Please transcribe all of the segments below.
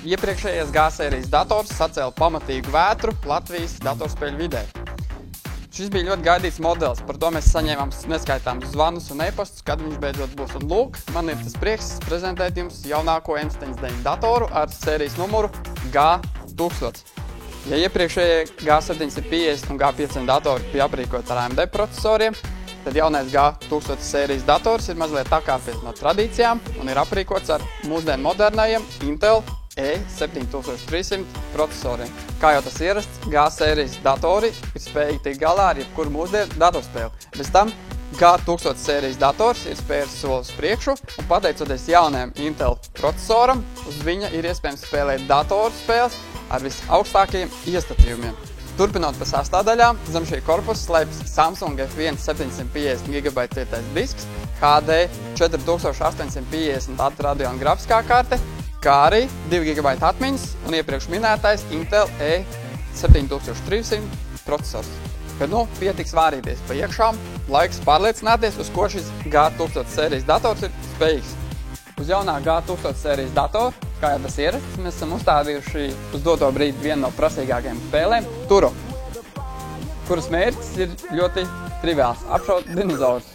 Iepriekšējais G-sērijas dators sacēla pamatīgu vētru Latvijas datorspēļu vidē. Šis bija ļoti gaidīts modelis, par to mēs saņēmām neskaitāmus zvanus un e-pastus, kad viņš beidzot būs. Un lūk, man ir tas prieks prezentēt jums jaunāko M79 datoru ar sērijas numuru G1000. Ja iepriekšējie G750 un G500 datori bija aprīkoti ar AMD procesoriem, tad jaunais G1000 sērijas dators ir mazliet atkāpies no tradīcijām un ir aprīkots ar mūsdienu modernajiem Intel E7300 procesoriem. Kā jau tas ierasts, G-sērijas datori ir spējīgi tikt galā ar jebkuru mūsdienu datorspēli. Bez tam G1000 sērijas dators ir spēris soli uz priekšu un pateicoties jaunajam Intel procesoram, uz viņa ir iespējams spēlēt datoru spēles ar visaugstākajiem iestatījumiem. Turpinot pa sastāvdaļām, zem šī korpusa slēpjas Samsung F1 750 GB cietais disks, HD 4850 Radeon grafiskā karte, kā arī 2 GB atmiņas un iepriekš minētais Intel E7300 procesors. Kad pietiks vārīties pa iekšām, laiks pārliecināties, uz ko šis G1000 sērijas dators ir spējīgs. Uz jaunā G1000 sērijas datora, kā jau tas ierasts, mēs esam uzstādījuši uz doto brīdi vienu no prasīgākajiem spēlēm – Turo, kuras mērķis ir ļoti triviāls – apšaut dinozaurus.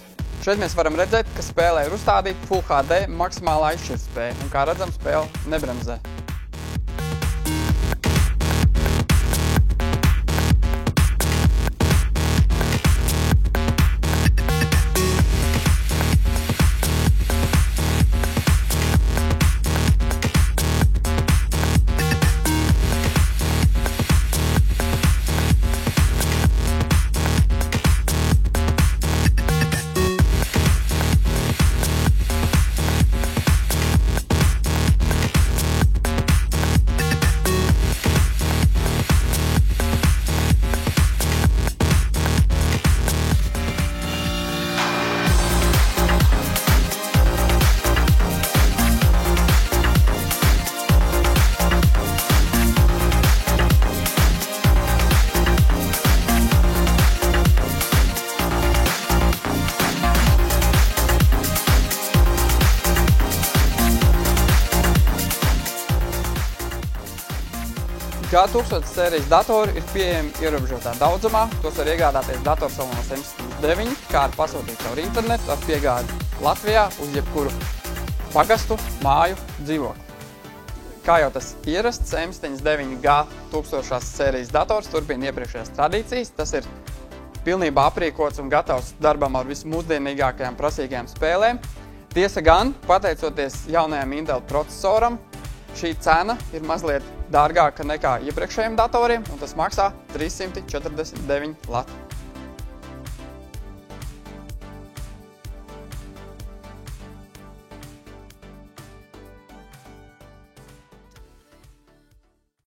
Šeit mēs varam redzēt, ka spēlē ir uzstādīta Full HD maksimālā izšķirtspēja, un kā redzam, spēle nebremzē. G1000 sērijas datori ir pieejami ierobežotā daudzumā, tos var iegādāties datorsalonās M79, kā arī pasūtīt caur internetu ar piegādi Latvijā uz jebkuru pagastu, māju, dzīvokli. Kā jau tas ierasts, M79 G1000 sērijas dators turpina iepriekšējās tradīcijas, tas ir pilnībā aprīkots un gatavs darbam ar vismūsdienīgākajām prasīgajām spēlēm. Tiesa gan, pateicoties jaunajam Intel procesoram, šī cena ir mazliet dārgāka nekā iepriekšējiem datoriem, un tas maksā 349 lati.